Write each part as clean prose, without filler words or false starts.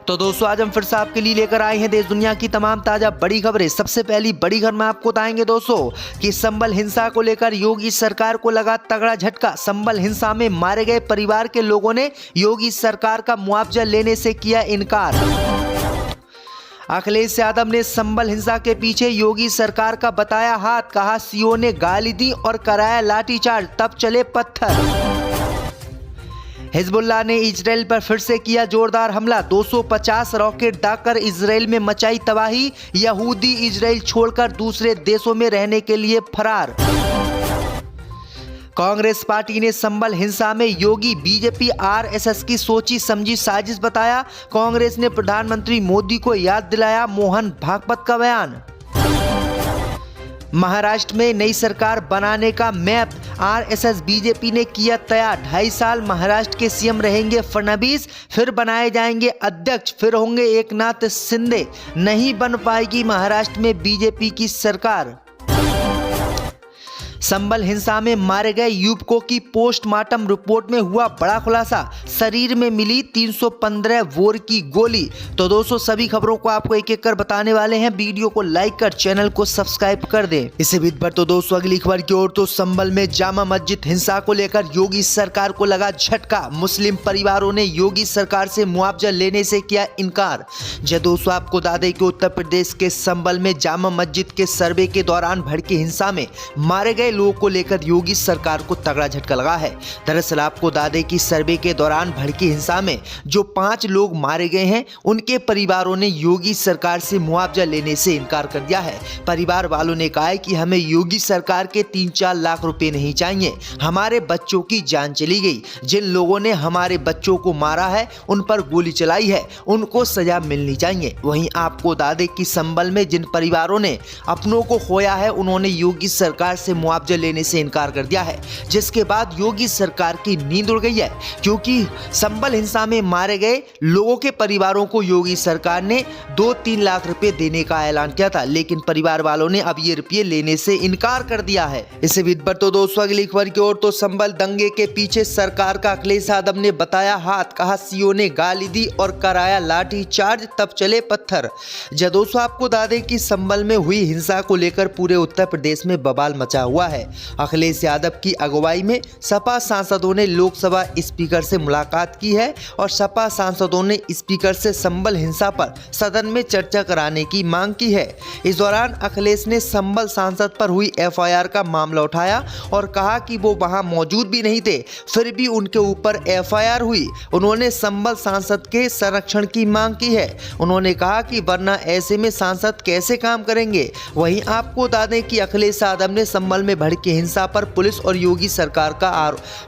तो दोस्तों आज हम फिर से आपके लिए लेकर आए हैं देश दुनिया की तमाम ताजा बड़ी खबरें। सबसे पहली बड़ी खबर में आपको बताएंगे दोस्तों कि संभल हिंसा को लेकर योगी सरकार को लगा तगड़ा झटका। संभल हिंसा में मारे गए परिवार के लोगों ने योगी सरकार का मुआवजा लेने से किया इनकार। अखिलेश यादव ने संभल हिंसा के पीछे योगी सरकार का बताया हाथ, कहा सीओ ने गाली दी और कराया लाठीचार्ज, तब चले पत्थर। हिजबुल्लाह ने इजराइल पर फिर से किया जोरदार हमला, 250 रॉकेट दागकर इजराइल में मचाई तबाही। यहूदी इजराइल छोड़कर दूसरे देशों में रहने के लिए फरार। कांग्रेस पार्टी ने संभल हिंसा में योगी बीजेपी आरएसएस की सोची समझी साजिश बताया। कांग्रेस ने प्रधानमंत्री मोदी को याद दिलाया मोहन भागवत का बयान। महाराष्ट्र में नई सरकार बनाने का मैप आरएसएस बीजेपी ने किया तैयार। 2.5 साल महाराष्ट्र के सीएम रहेंगे फडणवीस, फिर बनाए जाएंगे अध्यक्ष, फिर होंगे एकनाथ शिंदे। नहीं बन पाएगी महाराष्ट्र में बीजेपी की सरकार। संभल हिंसा में मारे गए युवकों की पोस्टमार्टम रिपोर्ट में हुआ बड़ा खुलासा, शरीर में मिली 315 बोर की गोली। तो दोस्तों सभी खबरों को आपको एक एक कर बताने वाले हैं, वीडियो को लाइक कर चैनल को सब्सक्राइब कर दें। इसी बीच पर तो दोस्तों अगली खबर की ओर, तो संभल में जामा मस्जिद हिंसा को लेकर योगी सरकार को लगा झटका। मुस्लिम परिवारों ने योगी सरकार से मुआवजा लेने से किया इनकार। जय दोस्तों आपको बता दें कि उत्तर प्रदेश के संभल में जामा मस्जिद के सर्वे के दौरान भड़की हिंसा में मारे गए लोगों को लेकर योगी सरकार को तगड़ा झटका लगा है। दरअसल आपको बता दें कि सर्वे के दौरान भड़की हिंसा में जो 5 लोग मारे गए हैं उनके परिवारों ने योगी सरकार से मुआवजा लेने से इनकार कर दिया है। परिवार वालों ने कहा है कि हमें योगी सरकार के 3-4 लाख रुपए नहीं चाहिए, हमारे बच्चों की जान चली गई। जिन लोगों ने हमारे बच्चों को मारा है, उन पर गोली चलाई है, उनको सजा मिलनी चाहिए। वहीं आपको बता दें कि संभल में जिन परिवारों ने अपनों को खोया है, उन्होंने योगी सरकार से मुआवजा लेने से इनकार कर दिया है, जिसके बाद योगी सरकार की नींद उड़ गई है। क्योंकि संभल हिंसा में मारे गए लोगों के परिवारों को योगी सरकार ने 2-3 लाख रुपए देने का ऐलान किया था, लेकिन परिवार वालों ने अब ये रुपये लेने से इनकार कर दिया है। इसी बीच पर तो दोस्तों अगली खबर की ओर, तो संभल दंगे के पीछे सरकार का अखिलेश यादव ने बताया हाथ, कहा सीओ ने गाली दी और कराया लाठी चार्ज, तब चले पत्थर। जब दोस्तों आपको बता दें कि संभल में हुई हिंसा को लेकर पूरे उत्तर प्रदेश में बवाल मचा हुआ है। अखिलेश यादव की अगुवाई में सपा सांसदों ने लोकसभा स्पीकर से मुलाकात की है और सपा सांसदों ने स्पीकर से संभल हिंसा पर सदन में चर्चा कराने की मांग की है। इस दौरान अखिलेश ने संभल सांसद पर हुई एफआईआर का मामला उठाया और कहा कि वो वहां मौजूद भी नहीं थे, फिर भी उनके ऊपर एफआईआर हुई। उन्होंने संभल सांसद के संरक्षण की मांग की है। उन्होंने कहा कि वरना ऐसे में सांसद कैसे काम करेंगे। वहीं आपको बता दें कि अखिलेश यादव ने संभल में भड़की हिंसा पर पुलिस और योगी सरकार का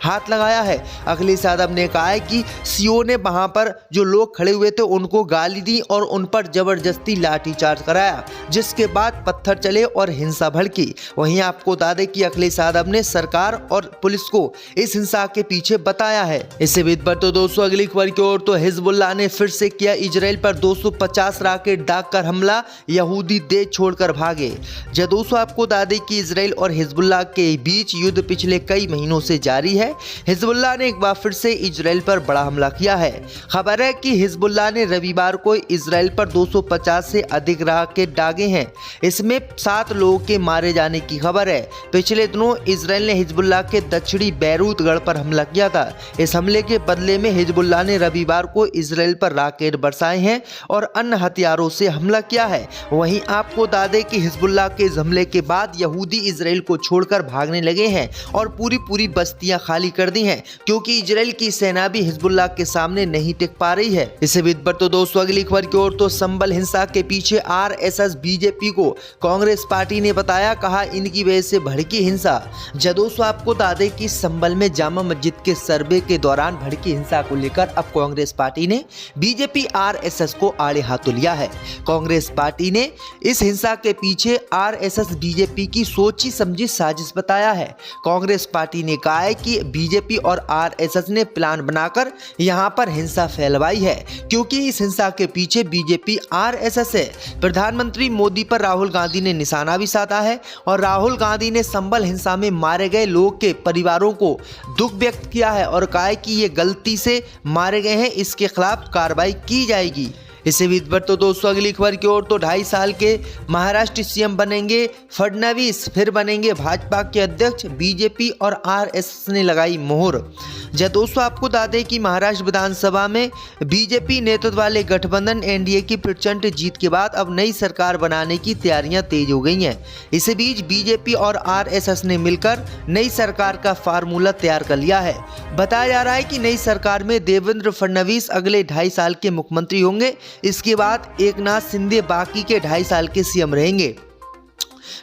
हाथ लगाया है। अखिलेश यादव ने कहा है कि सीओ ने वहां पर जो लोग खड़े हुए थे उनको गाली दी और उन पर जबरदस्ती लाठीचार्ज कराया, जिसके बाद पत्थर चले और हिंसा भड़की। वहीं आपको बता दें कि अखिलेश यादव ने सरकार और पुलिस को इस हिंसा के पीछे बताया है। इससे बीच पर तो दोस्तों अगली खबर की ओर, तो हिजबुल्लाह ने फिर से किया इजराइल पर 250 रॉकेट दागकर हमला, यहूदी देश छोड़कर भागे। जब दोस्तों आपको बता दें कि इजराइल और हिजबुल्लाह के बीच युद्ध पिछले कई महीनों से जारी है। हिजबुल्लाह ने एक बार फिर से इजराइल पर बड़ा हमला किया है। खबर है कि हिजबुल्लाह ने रविवार को इजराइल पर 250 से अधिक रॉकेट दागे हैं। इसमें 7 लोगों के मारे जाने की खबर है। पिछले दिनों इजराइल ने हिजबुल्लाह के दक्षिणी बैरूत गढ़ पर हमला किया था। इस हमले के बदले में हिजबुल्लाह ने रविवार को इजराइल पर रॉकेट बरसाए हैं और अन्य हथियारों से हमला किया है। वहीं आपको बता दें कि हिजबुल्लाह के हमले के बाद यहूदी इजराइल को छोड़कर भागने लगे हैं और पूरी बस्तियां खाली कर दी हैं, क्योंकि इजराइल की सेना भी हिजबुल्लाह के सामने नहीं टिक पा रही है। इसी बीच पर तो दोस्तों अगली खबर की ओर, तो संभल हिंसा के पीछे आरएसएस बीजेपी को कांग्रेस पार्टी ने बताया, कहा इनकी वजह से भड़की हिंसा। जब दोस्तों आपको बता दें कि संभल में जामा मस्जिद के सर्वे के दौरान भड़की हिंसा को लेकर अब कांग्रेस पार्टी ने बीजेपी आरएसएस को आड़े हाथों लिया है। कांग्रेस पार्टी ने इस हिंसा के पीछे आरएसएस बीजेपी की सोची समझी साजिश बताया है। कांग्रेस पार्टी ने कहा है कि बीजेपी और आरएसएस ने प्लान बनाकर यहां पर हिंसा फैलवाई है, क्योंकि इस हिंसा के पीछे बीजेपी आरएसएस है। प्रधानमंत्री मोदी पर राहुल गांधी ने निशाना भी साधा है और राहुल गांधी ने संभल हिंसा में मारे गए लोगों के परिवारों को दुख व्यक्त किया है और कहा है कि ये गलती से मारे गए हैं, इसके खिलाफ कार्रवाई की जाएगी। इसी बीच पर तो दोस्तों अगली खबर की ओर तो 2.5 साल के महाराष्ट्र सीएम बनेंगे फडणवीस, फिर बनेंगे भाजपा के अध्यक्ष, बीजेपी और आरएसएस ने लगाई मोहर। जब दोस्तों आपको बता दें कि महाराष्ट्र विधानसभा में बीजेपी नेतृत्व वाले गठबंधन एनडीए की प्रचंड जीत के बाद अब नई सरकार बनाने की तैयारियां तेज हो गई हैं। इसी बीच बीजेपी और आरएसएस ने मिलकर नई सरकार का फार्मूला तैयार कर लिया है। बताया जा रहा है कि नई सरकार में देवेंद्र फडणवीस अगले 2.5 साल के मुख्यमंत्री होंगे। इसके बाद एकनाथ शिंदे बाकी के 2.5 साल के सीएम रहेंगे।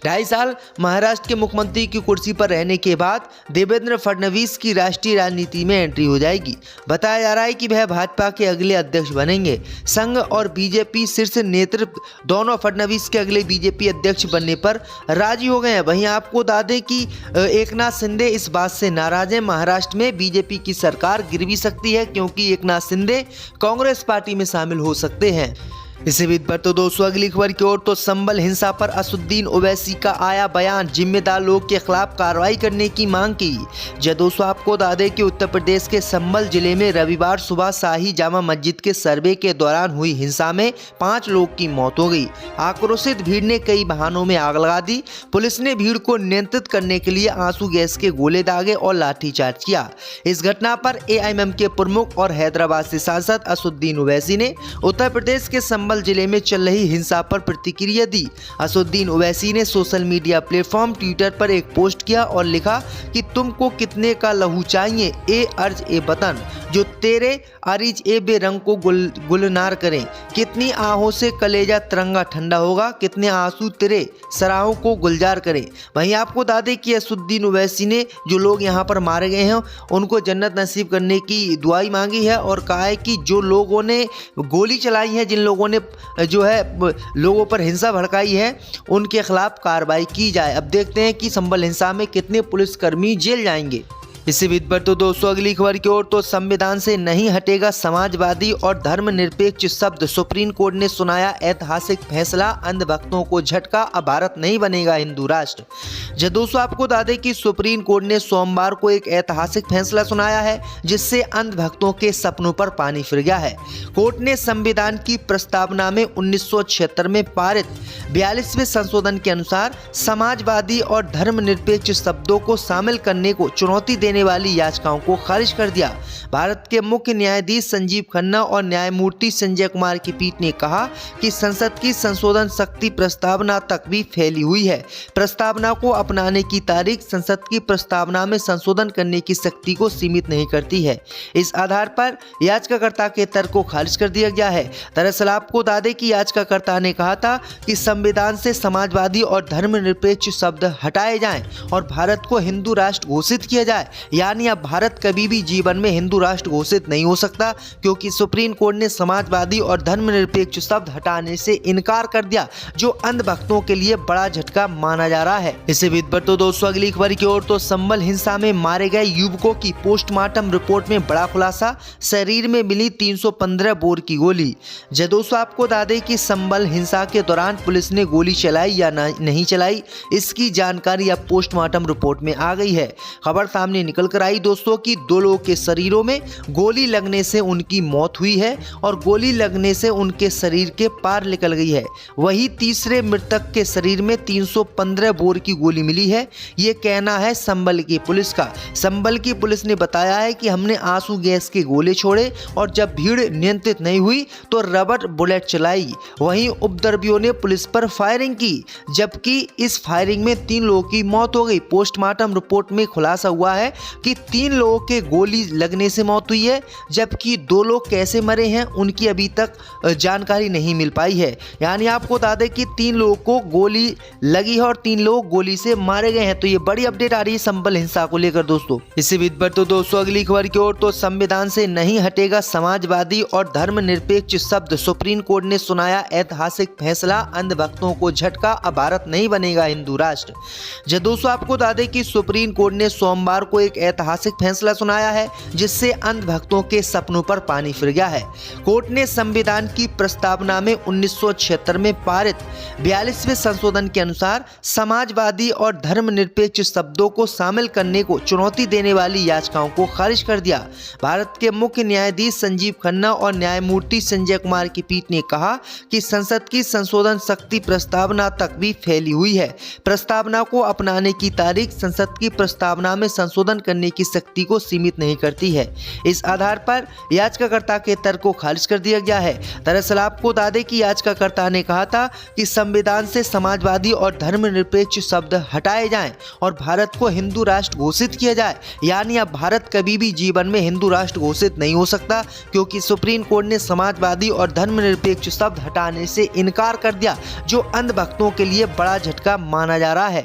2.5 साल महाराष्ट्र के मुख्यमंत्री की कुर्सी पर रहने के बाद देवेंद्र फडणवीस की राष्ट्रीय राजनीति में एंट्री हो जाएगी। बताया जा रहा है कि वह भाजपा के अगले अध्यक्ष बनेंगे। संघ और बीजेपी शीर्ष नेतृत्व दोनों फडणवीस के अगले बीजेपी अध्यक्ष बनने पर राजी हो गए हैं। वहीं आपको बता दें कि एकनाथ शिंदे इस बात से नाराज हैं। महाराष्ट्र में बीजेपी की सरकार गिर भी सकती है क्योंकि एकनाथ शिंदे कांग्रेस पार्टी में शामिल हो सकते हैं। इसी बीच पर तो दोस्तों अगली खबर की ओर तो संभल हिंसा पर असदुद्दीन ओवैसी का आया बयान, जिम्मेदार लोग के खिलाफ कार्रवाई करने की मांग की। जब दोस्तों आपको बता दें कि उत्तर प्रदेश के संभल जिले में रविवार सुबह शाही जामा मस्जिद के सर्वे के दौरान हुई हिंसा में 5 लोग की मौत हो गई। आक्रोशित भीड़ ने कई वाहनों में आग लगा दी। पुलिस ने भीड़ को नियंत्रित करने के लिए आंसू गैस के गोले दागे और लाठीचार्ज किया। इस घटना पर एआईएमएम के प्रमुख और हैदराबाद से सांसद असदुद्दीन ओवैसी ने उत्तर प्रदेश के संभल जिले में चल रही हिंसा पर प्रतिक्रिया दी। असदुद्दीन ओवैसी ने सोशल मीडिया प्लेटफॉर्म ट्विटर पर एक पोस्ट किया और लिखा कि तुमको कितने का लहू चाहिए ए अर्ज ए वतन, जो तेरे अरिज ए बेरंग को गुलनार करें। कितनी आहों से कलेजा तिरंगा ठंडा होगा, कितने आंसू तेरे सराहों को गुलजार करें। वहीं आपको बता दें कि असदुद्दीन ओवैसी ने जो लोग यहाँ पर मारे गए हैं उनको जन्नत नसीब करने की दुआई मांगी है और कहा है कि जो लोगों ने गोली चलाई है, जिन लोगों ने जो है लोगों पर हिंसा भड़काई है, उनके खिलाफ कार्रवाई की जाए। अब देखते हैं कि संभल हिंसा में कितने पुलिसकर्मी जेल जाएंगे। इसी बीच पर तो दोस्तों अगली खबर की ओर तो संविधान से नहीं हटेगा समाजवादी और धर्मनिरपेक्ष शब्द, सुप्रीम कोर्ट ने सुनाया ऐतिहासिक फैसला, अंधभक्तों को झटका, अब भारत नहीं बनेगा हिंदू राष्ट्र। जब दोस्तों आपको बता दें कि सुप्रीम कोर्ट ने सोमवार को एक ऐतिहासिक फैसला सुनाया है जिससे अंधभक्तों के सपनों पर पानी फिर गया है। कोर्ट ने संविधान की प्रस्तावना में 1976 में पारित 42वें संशोधन के अनुसार समाजवादी और धर्मनिरपेक्ष शब्दों को शामिल करने को चुनौती देने वाली याचिकाओं को खारिज कर दिया। भारत के मुख्य न्यायाधीश संजीव खन्ना और न्यायमूर्ति संजय कुमार की पीठ ने कहा कि संसद की संशोधन शक्ति प्रस्तावना तक भी फैली हुई है। प्रस्तावना को अपनाने की तारीख संसद की प्रस्तावना में संशोधन करने की शक्ति को सीमित नहीं करती है। इस आधार पर याचिकाकर्ता के तर्क को खारिज कर दिया गया है। दरअसल आपको बता दें कि याचिकाकर्ता ने कहा था कि संविधान से समाजवादी और धर्मनिरपेक्ष शब्द हटाए जाएं और भारत को हिंदू राष्ट्र घोषित किया जाए। यानी अब भारत कभी भी जीवन में हिंदू राष्ट्र घोषित नहीं हो सकता क्योंकि सुप्रीम कोर्ट ने समाजवादी और धर्मनिरपेक्ष शब्द हटाने से इनकार कर दिया, जो अंधभक्तों के लिए बड़ा झटका माना जा रहा है। इसी बीच पर तो दोस्तों अगली खबर की ओर तो संभल हिंसा में मारे गए युवकों की पोस्टमार्टम रिपोर्ट में बड़ा खुलासा, शरीर में मिली 315 बोर की गोली। जब दोस्तों आपको बता दें कि संभल हिंसा के दौरान पुलिस ने गोली चलाई या नहीं चलाई, इसकी जानकारी अब पोस्टमार्टम रिपोर्ट में आ गई है। खबर सामने निकल कर आई दोस्तों कि 2 लोगों के शरीरों में गोली लगने से उनकी मौत हुई है और गोली लगने से उनके शरीर के पार निकल गई है। वही तीसरे मृतक के शरीर में 315 बोर की गोली मिली है, ये कहना है संभल की पुलिस का। संभल की पुलिस ने बताया है कि हमने आंसू गैस के गोले छोड़े और जब भीड़ नियंत्रित नहीं हुई तो रबर बुलेट चलाई। वहीं उपद्रवियों ने पुलिस पर फायरिंग की, जबकि इस फायरिंग में 3 लोगों की मौत हो गई। पोस्टमार्टम रिपोर्ट में खुलासा हुआ है कि 3 लोगों के गोली लगने से मौत हुई है, जबकि 2 लोग कैसे मरे हैं उनकी अभी तक जानकारी नहीं मिल पाई है। यानी आपको बता दें कि 3 लोगों को गोली लगी है और 3 लोग गोली से मारे गए हैं। तो ये बड़ी अपडेट आ रही है संभल हिंसा को लेकर दोस्तों। इसी बीच पर तो दोस्तों अगली खबर की ओर तो संविधान से नहीं हटेगा समाजवादी और धर्मनिरपेक्ष शब्द, सुप्रीम कोर्ट ने सुनाया ऐतिहासिक फैसला, अंधभक्तों को झटका, अब भारत नहीं बनेगा हिंदू राष्ट्र। जब दोस्तों आपको बता दें कि सुप्रीम कोर्ट ने सोमवार को एक एक ऐतिहासिक फैसला सुनाया है जिससे अंधभक्तों के सपनों पर पानी फिर गया है। कोर्ट ने संविधान की प्रस्तावना में 1976 में पारित 42वें संशोधन के अनुसार समाजवादी और धर्मनिरपेक्ष शब्दों को शामिल करने को चुनौती देने वाली याचिकाओं को खारिज कर दिया। भारत के मुख्य न्यायाधीश संजीव खन्ना और न्यायमूर्ति संजय कुमार की पीठ ने कहा कि संसद की संशोधन शक्ति प्रस्तावना तक भी फैली हुई है। प्रस्तावना को अपनाने की तारीख संसद की प्रस्तावना में संशोधन करने की शक्ति को सीमित नहीं करती है। इस आधार पर याचिकाकर्ता के तर्क को खारिज कर दिया गया है। दरअसल आपको बता दें कि याचिकाकर्ता ने कहा था कि संविधान से समाजवादी और धर्मनिरपेक्ष शब्द हटाए जाएं और भारत को हिंदू राष्ट्र घोषित किया जाए। यानी अब भारत कभी भी जीवन में हिंदू राष्ट्र घोषित नहीं हो सकता, क्योंकि सुप्रीम कोर्ट ने समाजवादी और धर्मनिरपेक्ष शब्द हटाने से इनकार कर दिया, जो अंधभक्तों के लिए बड़ा झटका माना जा रहा है।